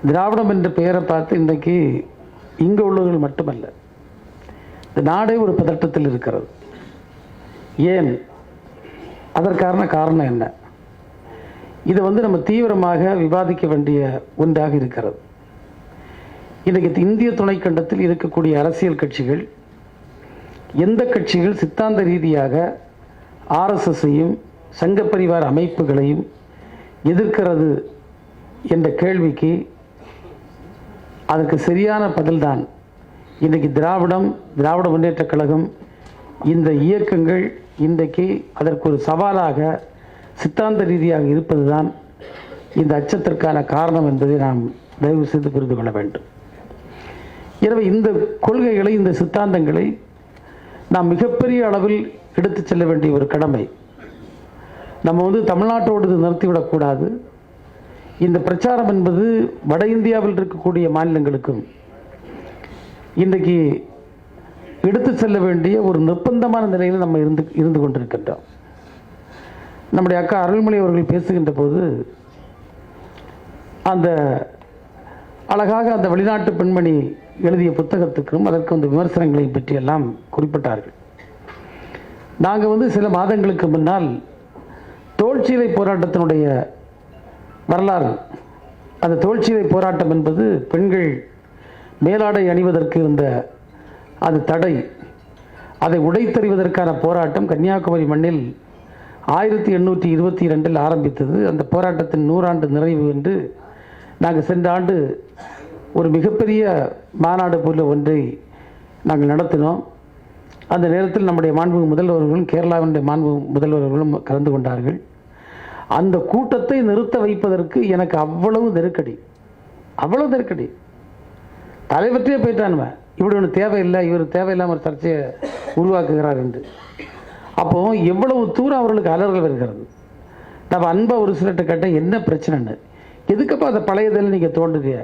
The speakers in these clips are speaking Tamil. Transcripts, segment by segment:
திராவிடம் என்ற பெயரை பார்த்து இன்றைக்கு இங்கே உள்ளவர்கள் மட்டுமல்ல, இந்த நாடே ஒரு பதட்டத்தில் இருக்கிறது. ஏன்? அதற்கான காரணம் என்ன? இதை நம்ம தீவிரமாக விவாதிக்க வேண்டிய ஒன்றாக இருக்கிறது. இன்றைக்கு இந்திய துணைக்கண்டத்தில் இருக்கக்கூடிய அரசியல் கட்சிகள், எந்த கட்சிகள் சித்தாந்த ரீதியாக ஆர்எஸ்எஸ்ஸையும் சங்க பரிவார அமைப்புகளையும் எதிர்க்கிறது என்ற கேள்விக்கு அதற்கு சரியான பதில்தான் இன்றைக்கு திராவிட முன்னேற்றக் கழகம், இந்த இயக்கங்கள் இன்றைக்கு அதற்கு ஒரு சவாலாக சித்தாந்த ரீதியாக இருப்பது தான் இந்த அச்சத்திற்கான காரணம் என்பதை நாம் தயவு செய்து புரிந்து கொள்ள வேண்டும். எனவே இந்த கொள்கைகளை, இந்த சித்தாந்தங்களை நாம் மிகப்பெரிய அளவில் எடுத்து செல்ல வேண்டிய ஒரு கடமை. நம்ம தமிழ்நாட்டோடு நிறுத்திவிடக்கூடாது. இந்த பிரச்சாரம் என்பது வட இந்தியாவில் இருக்கக்கூடிய மாநிலங்களுக்கும் இன்றைக்கு எடுத்து செல்ல வேண்டிய ஒரு நிர்பந்தமான நிலையில் நம்ம இருந்து கொண்டிருக்கின்றோம். நம்முடைய அக்கா அருள்மொழி அவர்கள் பேசுகின்ற போது அந்த அழகாக அந்த வெளிநாட்டு பெண்மணி எழுதிய புத்தகத்துக்கும் அதற்கு விமர்சனங்களை பற்றியெல்லாம் குறிப்பிட்டார்கள். நாங்கள் சில மாதங்களுக்கு முன்னால் தோள்சீலை போராட்டத்தினுடைய வரலாறு, அந்த தோள்சீலை போராட்டம் என்பது பெண்கள் மேலாடை அணிவதற்கு இருந்த அது தடை, அதை உடைத்தறிவதற்கான போராட்டம் கன்னியாகுமரி மண்ணில் 1822 ஆரம்பித்தது. அந்த போராட்டத்தின் 100 ஆண்டு நிறைவு என்று நாங்கள் சென்ற ஆண்டு ஒரு மிகப்பெரிய மாநாடு போல ஒன்றை நாங்கள் நடத்தினோம். அந்த நேரத்தில் நம்முடைய மாண்புமிகு முதல்வர்களும் கேரளாவினுடைய மாண்புமிகு முதல்வர்களும் கலந்து கொண்டார்கள். அந்த கூட்டத்தை நிறுத்த வைப்பதற்கு எனக்கு அவ்வளவு நெருக்கடி. தலைவற்றே போயிட்டானுவ, இப்படி ஒன்று தேவையில்லை, இவர் தேவையில்லாமல் ஒரு சர்ச்சையை உருவாக்குகிறார் என்று. அப்போ எவ்வளவு தூரம் அவர்களுக்கு அலறல் வருகிறது. நம்ம அன்பா ஒரு சிலர்கிட்ட கேட்டேன், என்ன பிரச்சனைன்னு. எதுக்கப்போ அந்த பழையதில் நீங்கள் தோன்றுங்க,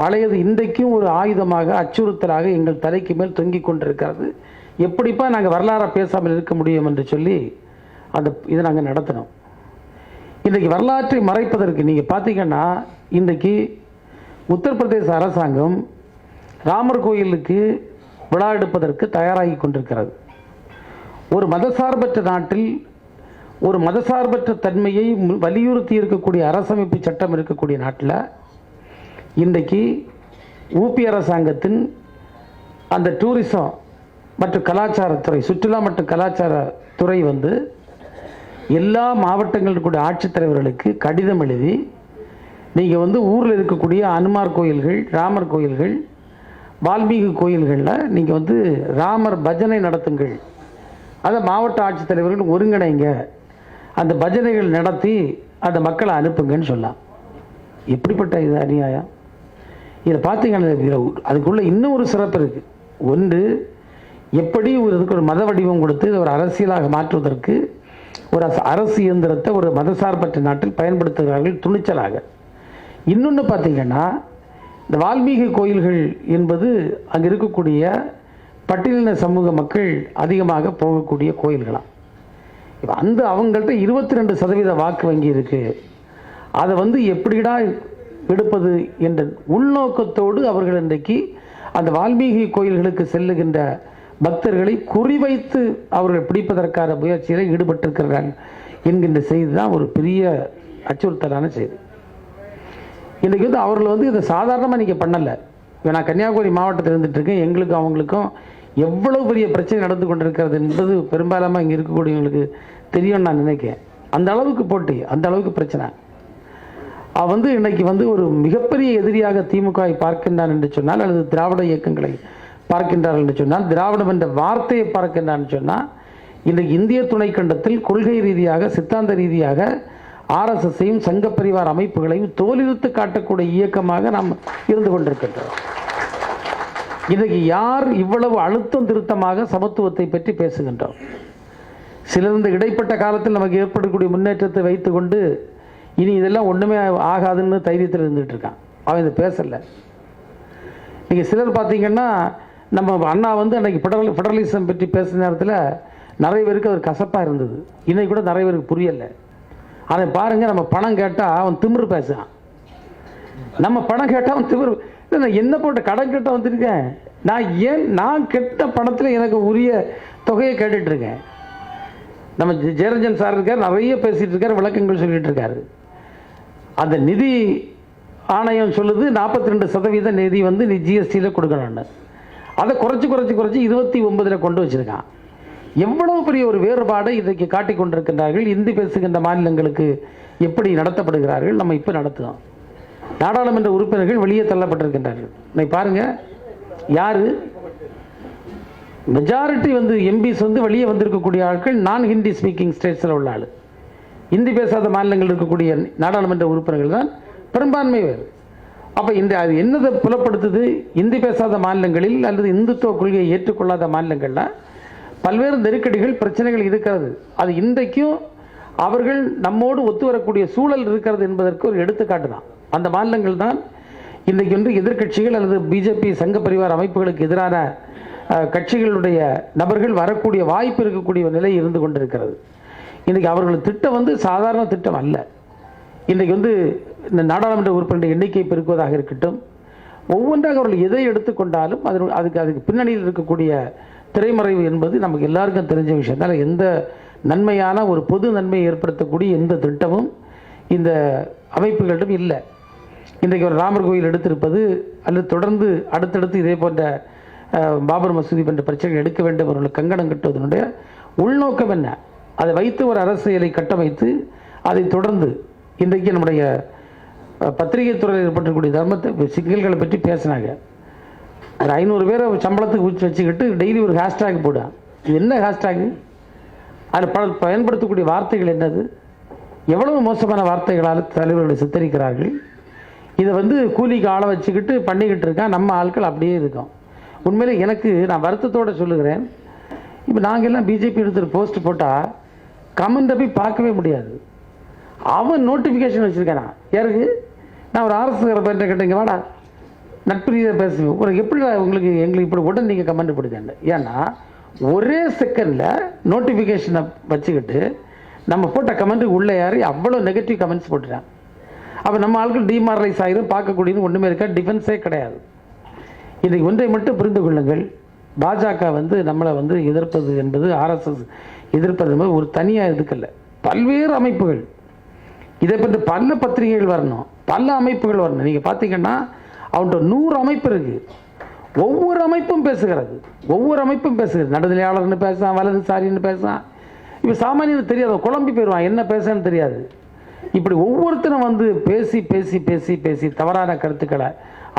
பழையது இன்றைக்கும் ஒரு ஆயுதமாக, அச்சுறுத்தலாக எங்கள் தலைக்கு மேல் தொங்கிக் கொண்டிருக்கிறது, எப்படிப்பா நாங்கள் வரலாறாக பேசாமல் இருக்க முடியும் என்று சொல்லி இதை நாங்கள் நடத்தினோம். இன்றைக்கு வரலாற்றை மறைப்பதற்கு நீங்கள் பார்த்தீங்கன்னா, இன்றைக்கு உத்தரப்பிரதேச அரசாங்கம் ராமர் கோயிலுக்கு விழா எடுப்பதற்கு தயாராகி கொண்டிருக்கிறது. ஒரு மதசார்பற்ற நாட்டில் ஒரு மதசார்பற்ற தன்மையை வலியுறுத்தி இருக்கக்கூடிய அரசமைப்பு சட்டம் இருக்கக்கூடிய நாட்டில் இன்றைக்கு ஊபி அரசாங்கத்தின் அந்த டூரிசம் மற்றும் கலாச்சாரத்துறை, சுற்றுலா மற்றும் கலாச்சாரத்துறை எல்லா மாவட்டங்களுடைய ஆட்சித்தலைவர்களுக்கு கடிதம் எழுதி, நீங்கள் ஊரில் இருக்கக்கூடிய அனுமார் கோயில்கள், ராமர் கோயில்கள், வால்மீகி கோயில்களில் நீங்கள் ராமர் பஜனை நடத்துங்கள், அதை மாவட்ட ஆட்சித்தலைவர்கள் ஒருங்கிணைங்க, அந்த பஜனைகள் நடத்தி அந்த மக்களை அனுப்புங்கன்னு சொல்லலாம். எப்படிப்பட்ட இது அநியாயம்! இதை பார்த்தீங்கன்னா அதுக்குள்ளே இன்னும் ஒரு சிறப்பு இருக்குது. ஒன்று, எப்படி இதுக்கு ஒரு மத வடிவம் கொடுத்து ஒரு அரசியலாக மாற்றுவதற்கு ஒரு அரசு இயந்திரத்தை ஒரு மதசார்பற்ற நாட்டில் பயன்படுத்துகிறார்கள் துணிச்சலாக. இன்னொன்று பார்த்தீங்கன்னா, இந்த வால்மீகி கோயில்கள் என்பது அங்கே இருக்கக்கூடிய பட்டியலின சமூக மக்கள் அதிகமாக போகக்கூடிய கோயில்களாம். இப்போ அவங்கள்ட்ட 22% வாக்கு வங்கி இருக்குது. அதை எப்படிடா எடுப்பது என்ற உள்நோக்கத்தோடு அவர்கள் இன்றைக்கு அந்த வால்மீகி கோயில்களுக்கு செல்லுகின்ற பக்தர்களை குறிவைத்து அவர்கள் பிடிப்பதற்கான முயற்சியில் ஈடுபட்டிருக்கிறார்கள் என்கின்ற செய்தி தான் ஒரு பெரிய அச்சுறுத்தலான செய்தி. இன்றைக்கி அவர்கள் இதை சாதாரணமாக நீங்கள் பண்ணலை. இப்போ நான் கன்னியாகுமரி மாவட்டத்தில் இருந்துகிட்ருக்கேன். எங்களுக்கும் அவங்களுக்கும் எவ்வளவு பெரிய பிரச்சனை நடந்து கொண்டிருக்கிறது என்பது பெரும்பாலாமல் இங்கே இருக்கக்கூடியவங்களுக்கு தெரியும்னு நான் நினைக்கிறேன். அந்த அளவுக்கு போட்டி, அந்த அளவுக்கு பிரச்சனை. இன்னைக்கு ஒரு மிகப்பெரிய எதிரியாக திமுகவை பார்க்கின்றான் என்று சொன்னால், அல்லது திராவிட இயக்கங்களை பார்க்கின்றார்கள் என்று சொன்னால், திராவிடம் என்ற வார்த்தையை பார்க்கின்றான் சொன்னால், இன்றைக்கு இந்திய துணைக்கண்டத்தில் கொள்கை ரீதியாக, சித்தாந்த ரீதியாக ஆர்எஸ்எஸ்ஸையும் சங்க பரிவார அமைப்புகளையும் தோலிருத்து காட்டக்கூடிய இயக்கமாக நாம் இருந்து கொண்டிருக்கின்றோம். இன்றைக்கு யார் இவ்வளவு அழுத்தம் திருத்தமாக சமத்துவத்தை பற்றி பேசுகின்றோம்? சிலர் இந்த இடைப்பட்ட காலத்தில் நமக்கு ஏற்படக்கூடிய முன்னேற்றத்தை வைத்துக்கொண்டு இனி இதெல்லாம் ஒன்றுமே ஆகாதுன்னு தைரியத்தில் இருந்துகிட்டு இருக்கான். அவன் இதை பேசலை. நீங்கள் சிலர் பார்த்தீங்கன்னா, நம்ம அண்ணா அன்றைக்கி ஃபெடரலிசம் பற்றி பேசுகிற நேரத்தில் நிறைய பேருக்கு அது கசப்பாக இருந்தது. இன்னைக்கு கூட நிறைய பேருக்கு புரியலை. அதை பாருங்கள், நம்ம பணம் கேட்டால் அவன் திமிரு பேசுகிறான். நம்ம பணம் கேட்டால் திமிரு. நான் என்ன போட்ட கடன் கேட்ட வந்திருக்கேன். நான் கெட்ட பணத்தில் எனக்கு உரிய தொகையை கேட்டுட்டு இருக்கேன். நம்ம ஜெயரஞ்சன் சார் இருக்கார், நிறைய பேசிட்டு இருக்காரு, விளக்கங்கள் சொல்லிட்டு இருக்காரு. அந்த நிதி ஆணையம் சொல்லுது 42% நிதி வந்து நீ ஜிஎஸ்டியில் கொடுக்கணும்னு. அதை குறைச்சி 29 கொண்டு வச்சிருக்கான். எவ்வளவு பெரிய ஒரு வேறுபாடை இன்றைக்கு காட்டிக் கொண்டிருக்கின்றார்கள். இந்தி பேசுகின்ற மாநிலங்களுக்கு எப்படி நடத்தப்படுகிறார்கள். நம்ம இப்போ நடத்துகிறோம். நாடாளுமன்ற உறுப்பினர்கள் வெளியே தள்ளப்பட்டிருக்கின்றார்கள். இன்னைக்கு பாருங்க, யாரு மெஜாரிட்டி வந்து எம்பிஸ் வந்து வெளியே வந்திருக்கக்கூடிய ஆட்கள் நான் ஹிந்தி ஸ்பீக்கிங் ஸ்டேட்ஸில் உள்ள ஆள். இந்தி பேசாத மாநிலங்கள் இருக்கக்கூடிய நாடாளுமன்ற உறுப்பினர்கள் தான் பெரும்பான்மை வேறு. அப்போ இந்த அது என்னதை புலப்படுத்துது? இந்தி பேசாத மாநிலங்களில் அல்லது இந்துத்துவ கொள்கையை ஏற்றுக்கொள்ளாத மாநிலங்களில் பல்வேறு நெருக்கடிகள், பிரச்சனைகள் இருக்கிறது. அது இன்றைக்கும் அவர்கள் நம்மோடு ஒத்து வரக்கூடிய சூழல் இருக்கிறது என்பதற்கு ஒரு எடுத்துக்காட்டு தான். அந்த மாநிலங்கள் தான் இன்றைக்கு வந்து எதிர்க்கட்சிகள் அல்லது பிஜேபி சங்க பரிவார அமைப்புகளுக்கு எதிரான கட்சிகளுடைய நபர்கள் வரக்கூடிய வாய்ப்பு இருக்கக்கூடிய நிலை இருந்து கொண்டிருக்கிறது. இன்றைக்கு அவர்கள் திட்டம் வந்து சாதாரண திட்டம் அல்ல. இன்றைக்கு வந்து இந்த நாடாளுமன்ற உறுப்பினருடைய எண்ணிக்கை பெருக்குவதாக இருக்கட்டும், ஒவ்வொன்றாக அவர்கள் எதை எடுத்துக்கொண்டாலும் அதுக்கு பின்னணியில் இருக்கக்கூடிய திரைமறைவு என்பது நமக்கு எல்லாருக்கும் தெரிஞ்ச விஷயம். அதனால் எந்த நன்மையான ஒரு பொது நன்மையை ஏற்படுத்தக்கூடிய எந்த திட்டமும் இந்த அமைப்புகளிடம் இல்லை. இன்றைக்கு ஒரு ராமர் கோயில் எடுத்திருப்பது அல்லது தொடர்ந்து அடுத்தடுத்து இதே போன்ற பாபர் மசூதி போன்ற பிரச்சனைகள் எடுக்க வேண்டும் அவர்களுக்கு கங்கணம் கட்டுவதனுடைய உள்நோக்கம் என்ன? அதை வைத்து ஒரு அரசியலை கட்டமைத்து அதை தொடர்ந்து இன்றைக்கு நம்முடைய பத்திரிகை துறையில் ஏற்பட்டக்கூடிய தர்மத்தை சிக்கல்களை பற்றி பேசினாங்க. ஒரு 500 பேரை சம்பளத்துக்கு வச்சுக்கிட்டு டெய்லி ஒரு ஹேஷ்டேக் போடுவான். இது என்ன ஹேஷ்டேக்? அதில் பயன்படுத்தக்கூடிய வார்த்தைகள் என்னது? எவ்வளவு மோசமான வார்த்தைகளால் தலைவர்களை சித்தரிக்கிறார்கள். இதை வந்து கூலிக்கு ஆளை வச்சுக்கிட்டு பண்ணிக்கிட்டு இருக்கான். நம்ம ஆட்கள் அப்படியே இருக்கோம். உண்மையிலே எனக்கு நான் வருத்தத்தோடு சொல்லுகிறேன். இப்போ நாங்கள் எல்லாம் பிஜேபி எடுத்துகிட்டு போஸ்ட் போட்டால் கமெண்ட்டை போய் பார்க்கவே முடியாது. அவன் நோட்டிஃபிகேஷன் வச்சுருக்கானா யாருக்கு? நான் ஒரு ஆர்எஸ்எஸ் பேர்ட்ட கேட்டேங்க, வாடா நட்பு ரீதியாக பேசுவேன், ஒரு எப்படி எங்களுக்கு இப்படி உடனே நீங்கள் கமெண்ட் போடுங்க. ஏன்னா ஒரே செகண்டில் நோட்டிஃபிகேஷனை வச்சுக்கிட்டு நம்ம போட்ட கமெண்ட்டுக்கு உள்ளே யார் அவ்வளோ நெகட்டிவ் கமெண்ட்ஸ் போட்டுட்டான். அப்போ நம்ம ஆட்கள் டிமாரலைஸ் ஆகிரும், பார்க்கக்கூடியது ஒன்றுமே இருக்கா, டிஃபென்ஸே கிடையாது. இன்றைக்கு ஒன்றை மட்டும் புரிந்து கொள்ளுங்கள், பாஜக வந்து நம்மளை வந்து எதிர்ப்பது என்பது, ஆர்எஸ்எஸ் எதிர்ப்பது என்பது ஒரு தனியாக எதுக்கல்ல. பல்வேறு அமைப்புகள் இதை பற்றி பல பத்திரிகைகள் வரணும், பல அமைப்புகள் வரணும். நீங்கள் பார்த்தீங்கன்னா அவன்கிட்ட 100 அமைப்பு இருக்குது. ஒவ்வொரு அமைப்பும் பேசுகிறது. நடுநிலையாளர்னு பேசுகிறான், வலதுசாரின்னு பேசுகிறான். இப்போ சாமானியன்னு தெரியாது, குழம்பி போயிடுவான், என்ன பேசுன்னு தெரியாது. இப்படி ஒவ்வொருத்தரும் வந்து பேசி பேசி பேசி பேசி தவறான கருத்துக்களை,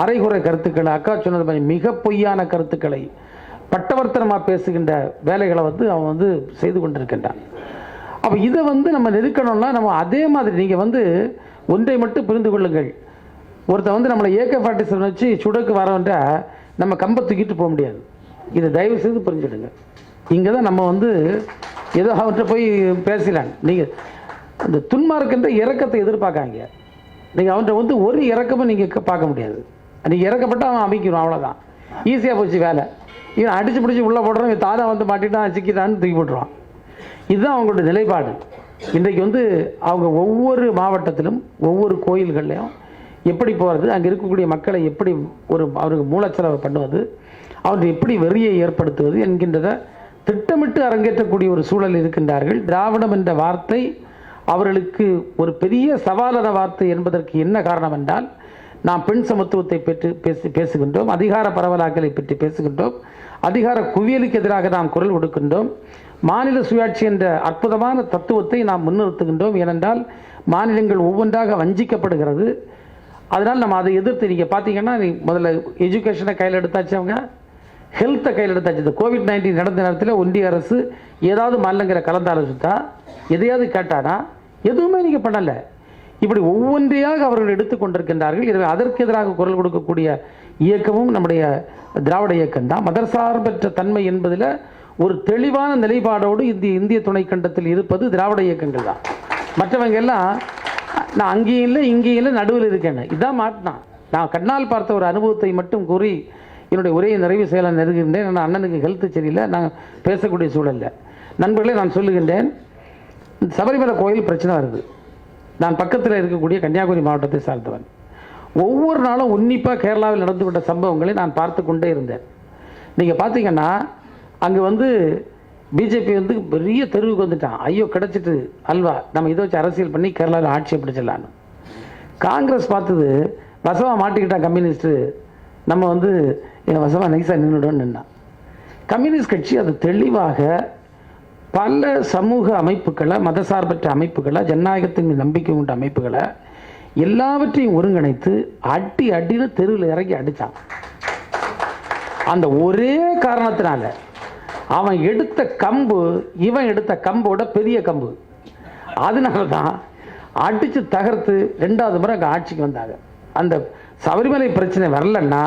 அரைகுறை கருத்துக்களை, அக்கா சொன்னது மாதிரி மிக பொய்யான கருத்துக்களை, பட்டவர்த்தனமாக பேசுகின்ற வேலைகளை வந்து அவன் வந்து செய்து கொண்டிருக்கின்றான். அப்போ இதை வந்து நம்ம நெருக்கணும்னா நம்ம அதே மாதிரி நீங்கள் வந்து ஒன்றை மட்டும் புரிந்து கொள்ளுங்கள். ஒருத்தன் வந்து நம்மளை AK-47 வச்சு சுடக்கு வரவன்ட்டா நம்ம கம்பை தூக்கிட்டு போக முடியாது. இதை தயவு செய்து புரிஞ்சுடுங்க. இங்கே தான் நம்ம வந்து ஏதோ அவன்கிட்ட போய் பேசலான். நீங்கள் அந்த துன்மார்க்கின்ற இறக்கத்தை எதிர்பார்க்காங்க. நீங்கள் அவன்கிட்ட வந்து ஒரு இறக்கமும் நீங்கள் பார்க்க முடியாது. நீங்கள் இறக்கப்பட்டால் அவன் அமைக்கணும், அவ்வளோதான். ஈஸியாக போச்சு வேலை. இவன் அடித்து பிடிச்சி உள்ளே போடுறான், இவன் தானே வந்து மாட்டிட்டான், சிக்கிட்டான்னு தூக்கி போட்டுருவான். இதுதான் அவங்களோட நிலைப்பாடு. இன்றைக்கு வந்து அவங்க ஒவ்வொரு மாவட்டத்திலும் ஒவ்வொரு கோயில்கள்லையும் எப்படி போகிறது, அங்கே இருக்கக்கூடிய மக்களை எப்படி அவருக்கு மூலச்செலவு பண்ணுவது, அவர்கள் எப்படி வெறியை ஏற்படுத்துவது என்கின்றதை திட்டமிட்டு அரங்கேற்றக்கூடிய ஒரு சூழல் இருக்கின்றார்கள். திராவிடம் என்ற வார்த்தை அவர்களுக்கு ஒரு பெரிய சவாலான வார்த்தை என்பதற்கு என்ன காரணம் என்றால், நாம் பெண் சமத்துவத்தை பற்றி பேசுகின்றோம், அதிகார பரவலாக்கலை பற்றி பேசுகின்றோம், அதிகார குவியலுக்கு எதிராக நாம் குரல் கொடுக்கின்றோம், மாநில சுயாட்சி என்ற அற்புதமான தத்துவத்தை நாம் முன்னிறுத்துகின்றோம். ஏனென்றால் மாநிலங்கள் ஒவ்வொன்றாக வஞ்சிக்கப்படுகிறது. அதனால் நம்ம அதை எதிர்த்து நீங்கள் பார்த்தீங்கன்னா, முதல்ல எஜுகேஷனை கையில் எடுத்தாச்சு, அவங்க ஹெல்த்தை கையில் எடுத்தாச்சு. இந்த COVID-19 நடந்த நேரத்தில் ஒன்றிய அரசு ஏதாவது மாநிலங்களை கலந்தாலோசித்தா, எதையாவது கேட்டானா, எதுவுமே நீங்கள் பண்ணலை. இப்படி ஒவ்வொன்றையாக அவர்கள் எடுத்துக்கொண்டிருக்கின்றார்கள். எனவே அதற்கு எதிராக குரல் கொடுக்கக்கூடிய இயக்கமும் நம்முடைய திராவிட இயக்கம் தான். மதர்சார்பற்ற தன்மை என்பதில் ஒரு தெளிவான நிலைப்பாடோடு இந்திய துணைக்கண்டத்தில் இருப்பது திராவிட இயக்கங்கள் தான். மற்றவங்க எல்லாம் நான் அங்கேயும் இல்லை இங்கேயும் இல்லை நடுவில் இருக்கேன், இதான் மாட்டினான். நான் கண்ணால் பார்த்த ஒரு அனுபவத்தை மட்டும் கூறி என்னுடைய உரையை நிறைவு செய்யலாம் நெருங்குகின்றேன். நான் அண்ணனுக்கு ஹெல்த்து சரியில்லை, நான் பேசக்கூடிய சூழலில். நண்பர்களே, நான் சொல்லுகின்றேன், சபரிமலை கோயில் பிரச்சனை வருது. நான் பக்கத்தில் இருக்கக்கூடிய கன்னியாகுமரி மாவட்டத்தை சார்ந்தவன். ஒவ்வொரு நாளும் உன்னிப்பாக கேரளாவில் நடந்து கொண்ட சம்பவங்களை நான் பார்த்து கொண்டே இருந்தேன். நீங்கள் பார்த்தீங்கன்னா அங்கே வந்து பிஜேபி வந்து பெரிய தெருவுக்கு வந்துட்டான். ஐயோ கிடச்சிட்டு அல்வா, நம்ம இதை வச்சு அரசியல் பண்ணி கேரளாவில் ஆட்சியை பிடிச்சிடலான்னு. காங்கிரஸ் பார்த்தது வசமாக மாட்டிக்கிட்டான் கம்யூனிஸ்ட்டு, நம்ம வந்து என் வசமாக நைஸாக நின்றுடோன்னு நின்னான். கம்யூனிஸ்ட் கட்சி அது தெளிவாக பல சமூக அமைப்புகளை, மதசார்பற்ற அமைப்புகளை, ஜனநாயகத்தின் மீது நம்பிக்கை கொண்ட அமைப்புகளை எல்லாவற்றையும் ஒருங்கிணைத்து அடின்னு தெருவில் இறங்கி அடித்தான். அந்த ஒரே காரணத்தினால அவன் எடுத்த கம்பு இவன் எடுத்த கம்போட பெரிய கம்பு. அதனால தான் அடித்து தகர்த்து 2வது முறை அங்கே ஆட்சிக்கு வந்தாங்க. அந்த சபரிமலை பிரச்சனை வரலன்னா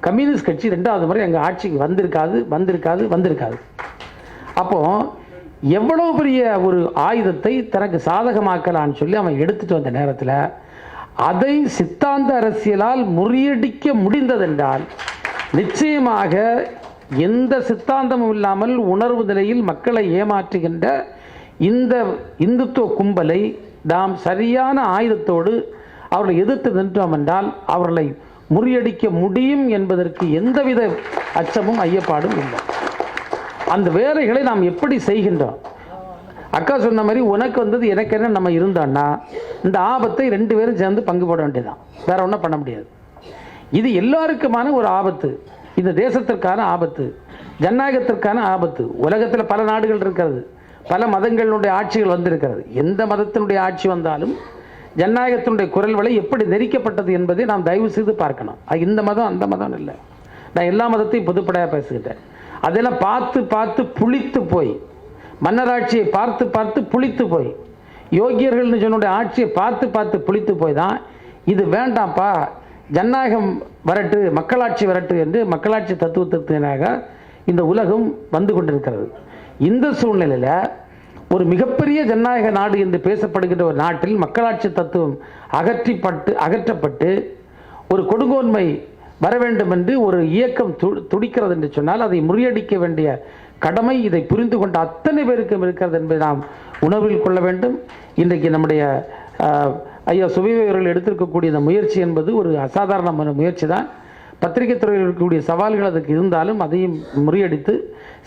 கம்யூனிஸ்ட் கட்சி 2வது முறை அங்கே ஆட்சிக்கு வந்திருக்காது. அப்போ எவ்வளவு பெரிய ஒரு ஆயுதத்தை தனக்கு சாதகமாக்கலான்னு சொல்லி அவன் எடுத்துட்டு வந்த நேரத்தில் அதை சித்தாந்த அரசியலால் முறியடிக்க முடிந்ததென்றால் நிச்சயமாக எந்த சித்தாந்தமும் இல்லாமல் உணர்வு நிலையில் மக்களை ஏமாற்றுகின்ற இந்த இந்துத்துவ கும்பலை நாம் சரியான ஆயுதத்தோடு அவர்களை எதிர்த்து நின்றோம் என்றால் அவர்களை முறியடிக்க முடியும் என்பதற்கு எந்தவித அச்சமும் ஐயப்பாடும் இல்லை. அந்த வேலைகளை நாம் எப்படி செய்கின்றோம்? அக்கா சொன்ன மாதிரி உனக்கு வந்தது எனக்கு என்ன நம்ம இருந்தோம்னா இந்த ஆபத்தை 2 பேரும் சேர்ந்து பங்கு போட வேண்டியதான், வேற ஒன்றும் பண்ண முடியாது. இது எல்லாருக்குமான ஒரு ஆபத்து, இந்த தேசத்திற்கான ஆபத்து, ஜனநாயகத்திற்கான ஆபத்து. உலகத்தில் பல நாடுகள் இருக்கிறது, பல மதங்களுடைய ஆட்சிகள் வந்திருக்கிறது. எந்த மதத்தினுடைய ஆட்சி வந்தாலும் ஜனநாயகத்தினுடைய குரல் வலை எப்படி நெரிக்கப்பட்டது என்பதை நாம் தயவு செய்து பார்க்கணும். இந்த மதம் அந்த மதம் இல்லை, நான் எல்லா மதத்தையும் பொதுப்படையாக பேசுகிட்டேன். அதெல்லாம் பார்த்து புளித்து போய், மன்னராட்சியை பார்த்து புளித்து போய், யோகியர்கள்னு சொன்ன ஆட்சியை பார்த்து புளித்து போய் தான் இது வேண்டாம்ப்பா, ஜனநாயகம் வரட்டு, மக்களாட்சி வரட்டு என்று மக்களாட்சி தத்துவத்திற்காக இந்த உலகம் வந்து கொண்டிருக்கிறது. இந்த சூழ்நிலையில் ஒரு மிகப்பெரிய ஜனநாயக நாடு என்று பேசப்படுகின்ற ஒரு நாட்டில் மக்களாட்சி தத்துவம் அகற்றப்பட்டு ஒரு கொடுங்கோன்மை வர வேண்டும் என்று ஒரு இயக்கம் துடிக்கிறது என்று சொன்னால் அதை முறியடிக்க வேண்டிய கடமை இதை புரிந்து கொண்ட அத்தனை பேருக்கும் இருக்கிறது என்பதை நாம் உணர்வில் கொள்ள வேண்டும். இன்றைக்கு நம்முடைய ஐயா சுபவி அவர்கள் எடுத்திருக்கக்கூடிய இந்த முயற்சி என்பது ஒரு அசாதாரணமான முயற்சி தான். பத்திரிகை துறையில் இருக்கக்கூடிய சவால்கள் அதுக்கு இருந்தாலும் அதையும் முறியடித்து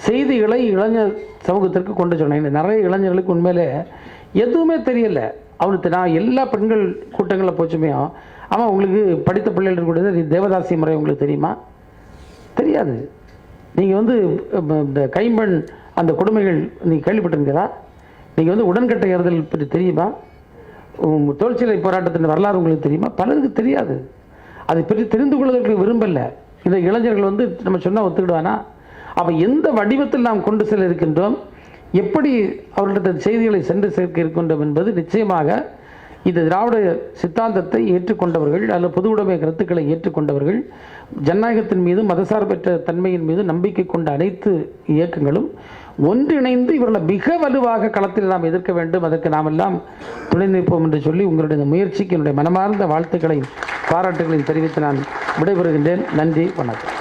செய்திகளை இளைஞர் சமூகத்திற்கு கொண்டு சொன்னேன். நிறைய இளைஞர்களுக்கு உண்மையிலே எதுவுமே தெரியல. அவனுக்கு நான் எல்லா பெண்கள் கூட்டங்களில் போச்சுமே, ஆமாம் உங்களுக்கு படித்த பிள்ளைகள் கூட தேவதாசி முறை உங்களுக்கு தெரியுமா? தெரியாது. நீங்கள் வந்து இந்த கைம்பெண் அந்த கொடுமைகள் நீங்கள் கேள்விப்பட்டிருக்கிறா? நீங்கள் வந்து உடன்கட்டை ஏறுதல் பற்றி தெரியுமா? தொழிற்சிலை போராட்டத்தின் வரலாறு உங்களுக்கு தெரியுமா? பலருக்கு தெரியாது. அதை பற்றி தெரிந்து கொள்வதற்கு விரும்பலை. இந்த இளைஞர்கள் வந்து நம்ம சொன்னால் ஒத்துக்கிடுவானா? அப்போ எந்த வடிவத்தில் நாம் கொண்டு செல்ல இருக்கின்றோம், எப்படி அவர்களிடத்த செய்திகளை சென்று சேர்க்க இருக்கின்றோம் என்பது நிச்சயமாக இந்த திராவிட சித்தாந்தத்தை ஏற்றுக்கொண்டவர்கள் அல்லது பொது உடைமை கருத்துக்களை ஏற்றுக்கொண்டவர்கள், ஜனநாயகத்தின் மீது மதசார்பற்ற தன்மையின் மீது நம்பிக்கை கொண்ட அனைத்து இயக்கங்களும் ஒன்றிணைந்து இவர்களை மிக வலுவாக களத்தில் நாம் எதிர்க்க வேண்டும். அதற்கு நாம் எல்லாம் துணை நிற்போம் என்று சொல்லி உங்களுடைய முயற்சிக்கு என்னுடைய மனமார்ந்த வாழ்த்துக்களையும் பாராட்டுகளையும் தெரிவித்து நான் விடைபெறுகின்றேன். நன்றி, வணக்கம்.